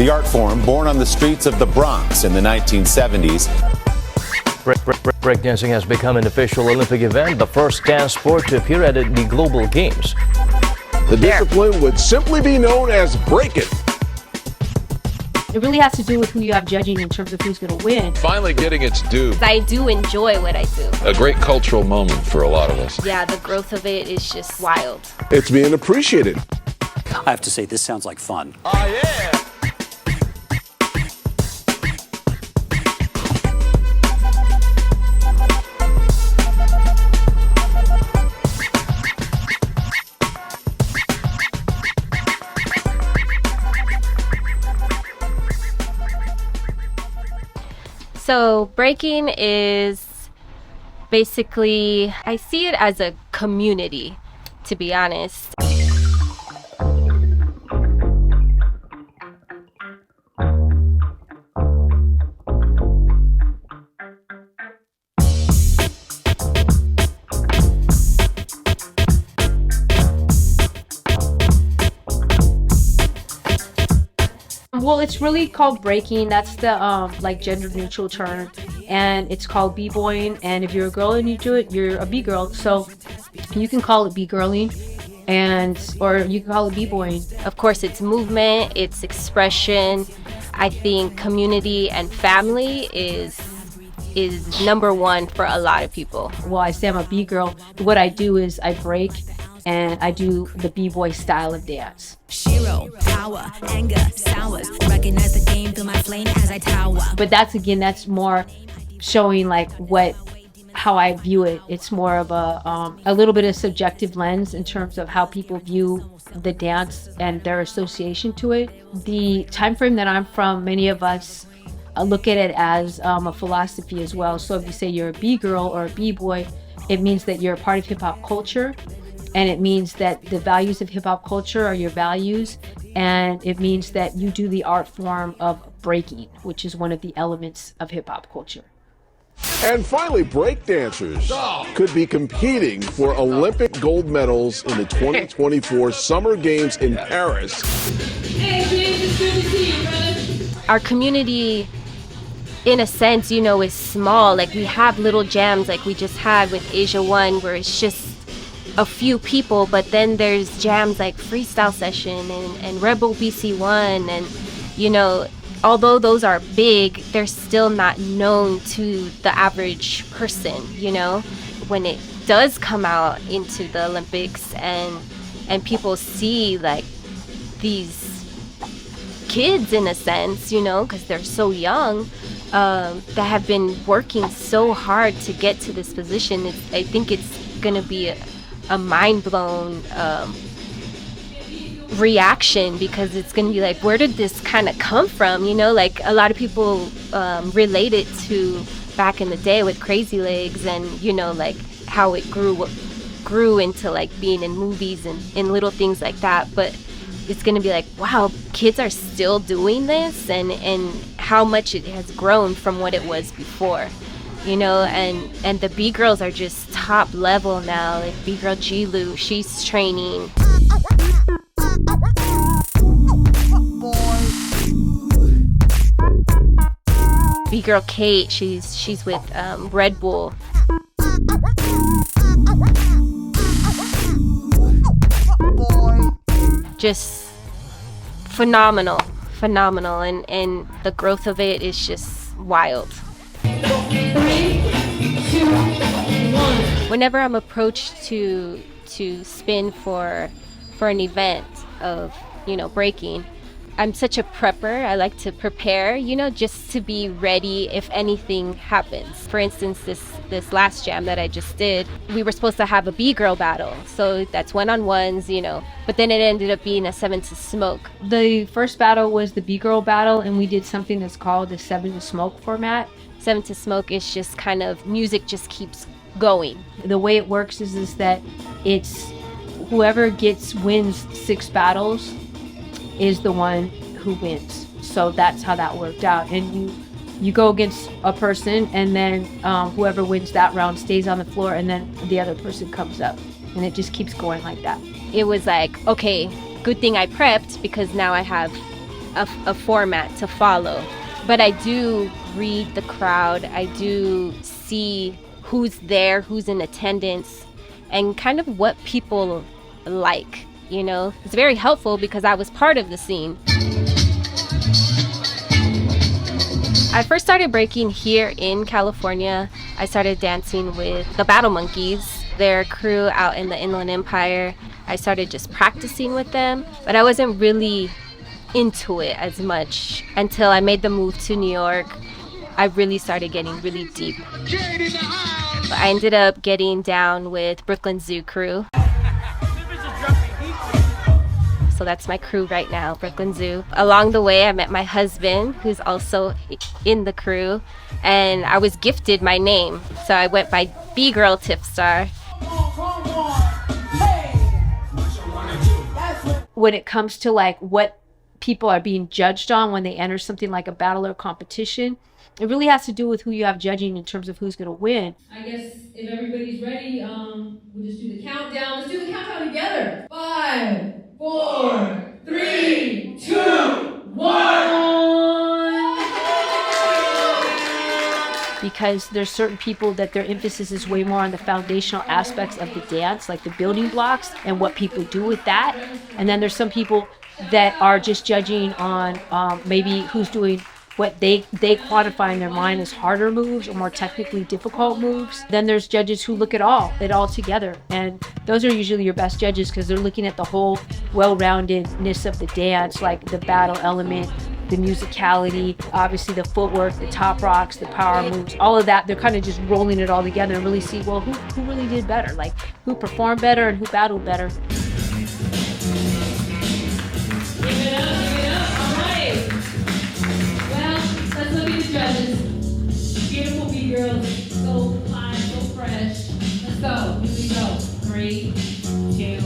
The art form, born on the streets of the Bronx in the 1970s. Breakdancing has become an official Olympic event, the first dance sport to appear at the Global Games. The discipline would simply be known as breaking. It really has to do with who you have judging in terms of who's going to win. Finally getting its due. I do enjoy what I do. A great cultural moment for a lot of us. Yeah, the growth of it is just wild. It's being appreciated. I have to say, this sounds like fun. Oh, yeah. So breaking is basically, I see it as a community, to be honest. Well, it's really called breaking. That's the like gender neutral term, and it's called b-boying. And if you're a girl and you do it, you're a b-girl. So you can call it b-girling, or you can call it b-boying. Of course, it's movement, it's expression. I think community and family is number one for a lot of people. Well, I say I'm a b-girl. What I do is I break, and I do the b-boy style of dance. Shiro, power, anger, sours. Recognize the game through my flame as I tower. But that's more showing like how I view it. It's more of a little bit of subjective lens in terms of how people view the dance and their association to it. The time frame that I'm from, many of us look at it as a philosophy as well. So if you say you're a b-girl or a b-boy, it means that you're a part of hip-hop culture. And it means that the values of hip-hop culture are your values, and it means that you do the art form of breaking, which is one of the elements of hip-hop culture. And finally, breakdancers could be competing for Olympic gold medals in the 2024 Summer Games in Paris. Hey, James, it's good to see you, brother. Our community, in a sense, is small. Like, we have little jams like we just had with Asia One, where it's just a few people, but then there's jams like Freestyle Session and Rebel BC1, and although those are big, they're still not known to the average person. When it does come out into the Olympics and people see like these kids, in a sense, because they're so young, that have been working so hard to get to this position, I think it's gonna be a mind-blown reaction, because it's gonna be like, where did this kind of come from? Like a lot of people relate it to back in the day with Crazy Legs, and like how it grew into like being in movies and little things like that. But it's gonna be like, wow, kids are still doing this, and how much it has grown from what it was before. And the B-Girls are just top level now. Like B-Girl Jilou, she's training. B-Girl Kate, she's with Red Bull. Just phenomenal, and the growth of it is just wild. 3, 2, 1. Whenever I'm approached to spin for an event of breaking, I'm such a prepper. I like to prepare, just to be ready if anything happens. For instance, this last jam that I just did, we were supposed to have a B-girl battle, so that's one-on-ones, but then it ended up being a 7 to Smoke. The first battle was the B-girl battle, and we did something that's called the 7 to Smoke format. 7 to Smoke is just kind of music just keeps going. The way it works is that it's whoever wins 6 battles is the one who wins. So that's how that worked out. And you go against a person, and then whoever wins that round stays on the floor, and then the other person comes up, and it just keeps going like that. It was like, okay, good thing I prepped, because now I have a format to follow. But I do read the crowd. I do see who's there, who's in attendance, and kind of what people like, you know? It's very helpful because I was part of the scene. I first started breaking here in California. I started dancing with the Battle Monkeys, their crew out in the Inland Empire. I started just practicing with them, but I wasn't really into it as much until I made the move to New York. I really started getting really deep. I ended up getting down with Brooklyn Zoo crew. So that's my crew right now, Brooklyn Zoo. Along the way, I met my husband, who's also in the crew, and I was gifted my name. So I went by B-Girl TiffStarr. When it comes to like what people are being judged on when they enter something like a battle or competition, it really has to do with who you have judging in terms of who's going to win. I guess if everybody's ready, we'll just do the countdown. Let's do the countdown together. 5, 4, 3, 2, 1. Because there's certain people that their emphasis is way more on the foundational aspects of the dance, like the building blocks and what people do with that. And then there's some people that are just judging on maybe who's doing what they quantify in their mind as harder moves or more technically difficult moves. Then there's judges who look at it all together. And those are usually your best judges because they're looking at the whole well-roundedness of the dance, like the battle element, the musicality, obviously the footwork, the top rocks, the power moves, all of that. They're kind of just rolling it all together and really see, well, who really did better? Like who performed better and who battled better. Give it up, give it up. All right. Well, let's look at the judges. Beautiful B-girls. So fine, so fresh. Let's go. Here we go. 3, 2,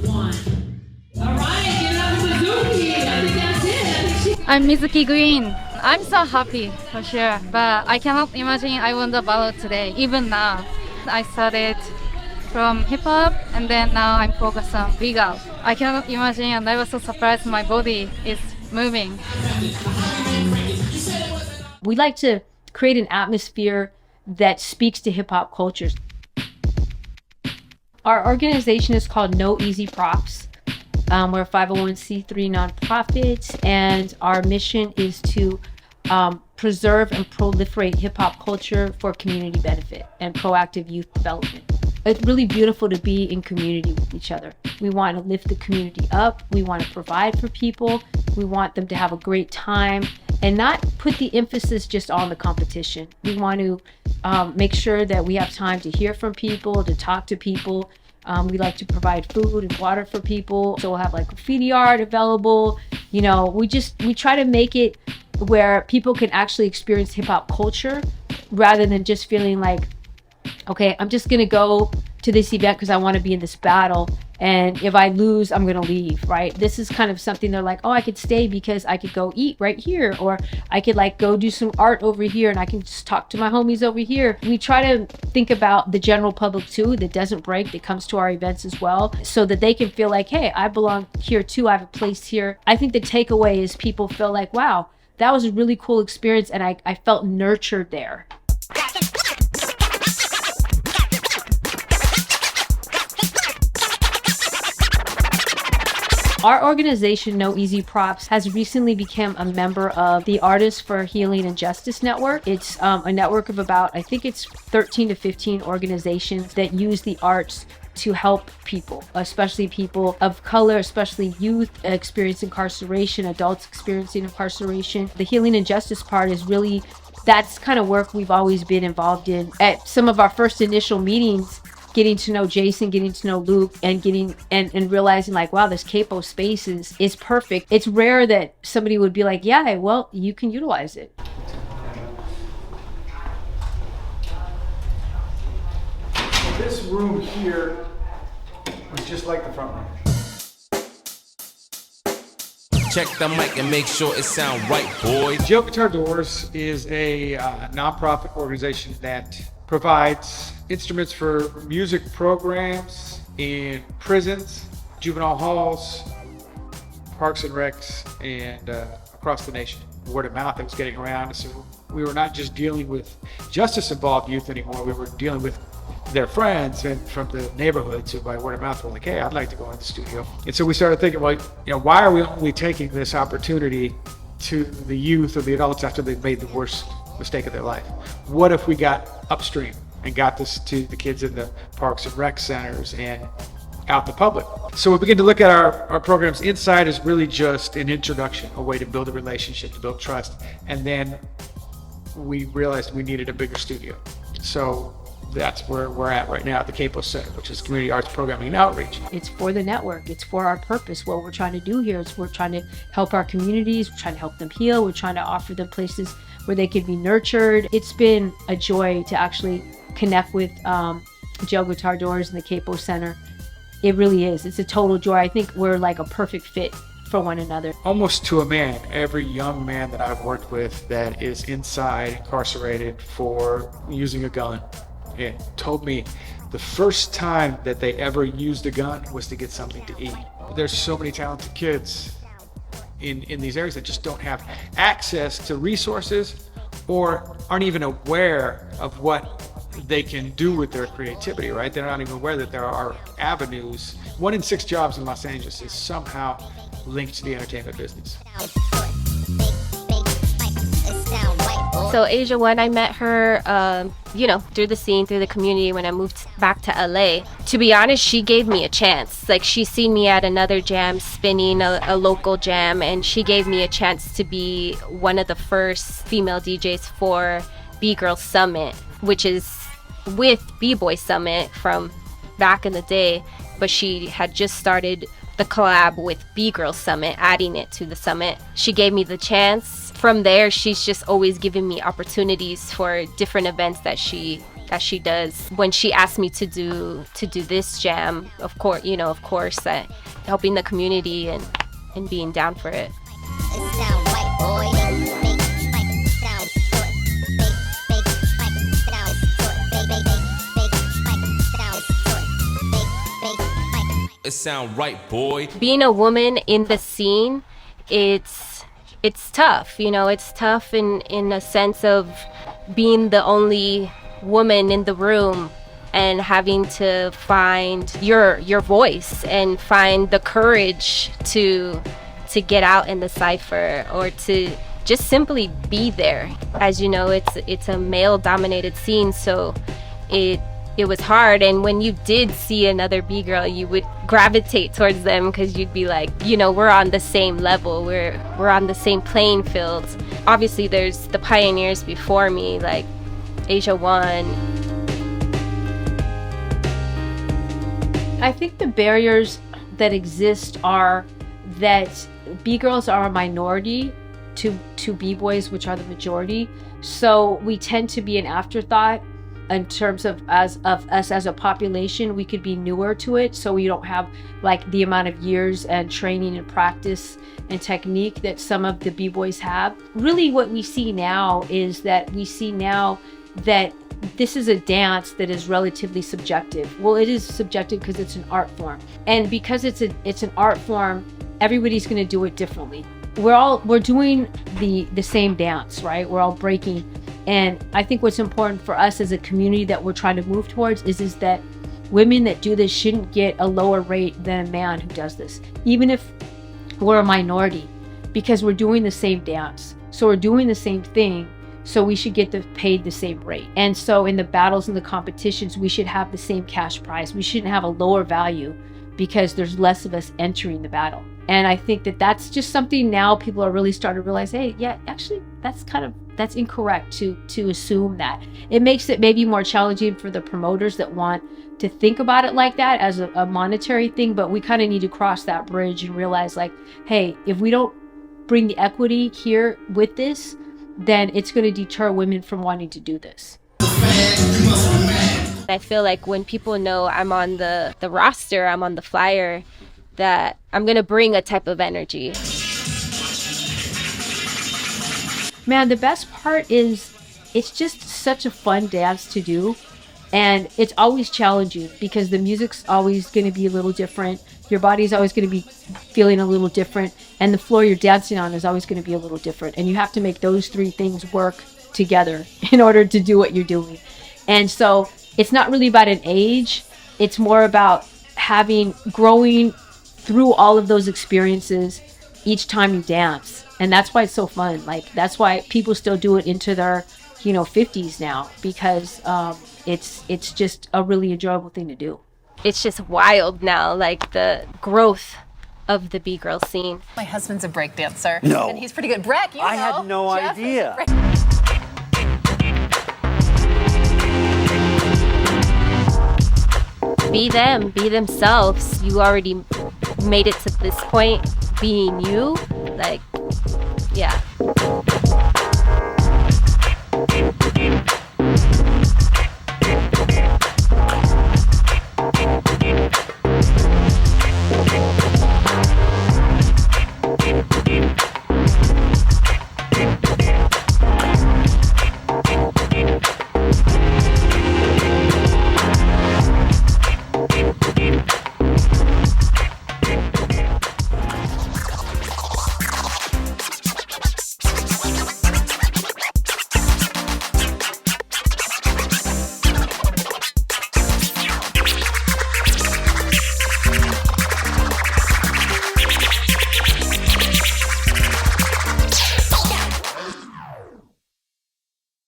1. All right, give it up to Mizuki. I think that's it. I'm Mizuki Green. I'm so happy for sure, but I cannot imagine I won the battle today, even now. I started from hip hop and then now I'm focused on B-Girl. I cannot imagine and I was so surprised my body is moving. We like to create an atmosphere that speaks to hip hop cultures. Our organization is called No Easy Props. We're a 501c3 nonprofit, and our mission is to preserve and proliferate hip-hop culture for community benefit and proactive youth development. It's really beautiful to be in community with each other. We want to lift the community up. We want to provide for people. We want them to have a great time and not put the emphasis just on the competition. We want to make sure that we have time to hear from people, to talk to people. We like to provide food and water for people. So we'll have like graffiti art available. You know, we try to make it where people can actually experience hip hop culture rather than just feeling like, okay, I'm just going to go to this event because I want to be in this battle. And if I lose, I'm going to leave, right? This is kind of something they're like, oh, I could stay because I could go eat right here. Or I could like go do some art over here and I can just talk to my homies over here. We try to think about the general public too, that doesn't break, that comes to our events as well, so that they can feel like, hey, I belong here too. I have a place here. I think the takeaway is people feel like, wow, that was a really cool experience. And I felt nurtured there. Our organization, No Easy Props, has recently become a member of the Artists for Healing and Justice Network. It's a network of about, I think it's 13 to 15 organizations that use the arts to help people, especially people of color, especially youth experiencing incarceration, adults experiencing incarceration. The healing and justice part is really, that's kind of work we've always been involved in. At some of our first initial meetings, getting to know Jason, getting to know Luke, and getting and realizing like, wow, this CAPO space is perfect. It's rare that somebody would be like, yeah, well, you can utilize it. This room here was just like the front room. Check the mic and make sure it sound right, boy. Jail Guitar Doors is a nonprofit organization that provides instruments for music programs in prisons, juvenile halls, parks and recs and across the nation. Word of mouth that was getting around. So we were not just dealing with justice-involved youth anymore. We were dealing with their friends and from the neighborhoods who by word of mouth were like, hey, I'd like to go in the studio. And so we started thinking, well, why are we only taking this opportunity to the youth or the adults after they've made the worst mistake of their life? What if we got upstream and got this to the kids in the parks and rec centers and out in the public? So we begin to look at our programs. Inside is really just an introduction, a way to build a relationship, to build trust. And then we realized we needed a bigger studio. So that's where we're at right now at the CAPO Center, which is Community Arts Programming and Outreach. It's for the network. It's for our purpose. What we're trying to do here is we're trying to help our communities. We're trying to help them heal. We're trying to offer them places where they can be nurtured. It's been a joy to actually connect with Jail Guitar Doors and the CAPO Center. It really is. It's a total joy. I think we're like a perfect fit for one another. Almost to a man, every young man that I've worked with that is inside incarcerated for using a gun, it told me the first time that they ever used a gun was to get something to eat. There's so many talented kids in these areas that just don't have access to resources or aren't even aware of what they can do with their creativity, right? They're not even aware that there are avenues. 1 in 6 jobs in Los Angeles is somehow linked to the entertainment business. So Asia One, I met her, through the scene, through the community when I moved back to LA. To be honest, she gave me a chance. Like, she seen me at another jam, spinning a local jam, and she gave me a chance to be one of the first female DJs for B-Girl Summit, which is with B-Boys Summit from back in the day, but she had just started the collab with B-Girl Summit, adding it to the summit. She gave me the chance. From there, she's just always giving me opportunities for different events that she does. When she asked me to do this jam, of course, helping the community and being down for it. It sound right, boy. Being a woman in the scene, it's tough. It's tough in a sense of being the only woman in the room and having to find your voice and find the courage to get out in the cypher or to just simply be there. As you know, it's a male-dominated scene, so it was hard. And when you did see another B-girl, you would gravitate towards them because you'd be like, we're on the same level, we're on the same playing field. Obviously there's the pioneers before me, like Asia One. I think the barriers that exist are that B-girls are a minority to B-boys, which are the majority. So we tend to be an afterthought in terms of us as a population. We could be newer to it, so we don't have like the amount of years and training and practice and technique that some of the B-boys have. Really what we see now is that this is a dance that is relatively subjective. Well, it is subjective because it's an art form, and because it's an art form, everybody's going to do it differently. We're doing the same dance, right? We're all breaking. And I think what's important for us as a community that we're trying to move towards is that women that do this shouldn't get a lower rate than a man who does this, even if we're a minority, because we're doing the same dance. So we're doing the same thing, so we should get paid the same rate. And so in the battles and the competitions, we should have the same cash prize. We shouldn't have a lower value because there's less of us entering the battle. And I think that's just something now people are really starting to realize, hey, yeah, actually, that's incorrect to assume that. It makes it maybe more challenging for the promoters that want to think about it like that as a monetary thing, but we kind of need to cross that bridge and realize, like, hey, if we don't bring the equity here with this, then it's going to deter women from wanting to do this. I feel like when people know I'm on the roster, I'm on the flyer, that I'm going to bring a type of energy. Man, the best part is it's just such a fun dance to do, and it's always challenging because the music's always going to be a little different. Your body's always going to be feeling a little different, and the floor you're dancing on is always going to be a little different, and you have to make those three things work together in order to do what you're doing. And so it's not really about an age, it's more about growing through all of those experiences each time you dance. And that's why it's so fun. Like, that's why people still do it into their 50s now, because it's just a really enjoyable thing to do. It's just wild now, like the growth of the B-Girl scene. My husband's a breakdancer. No. And he's pretty good. Breck, you know. I had no Jeff is a idea. Be them, be themselves. You already made it to this point being you. Like, yeah.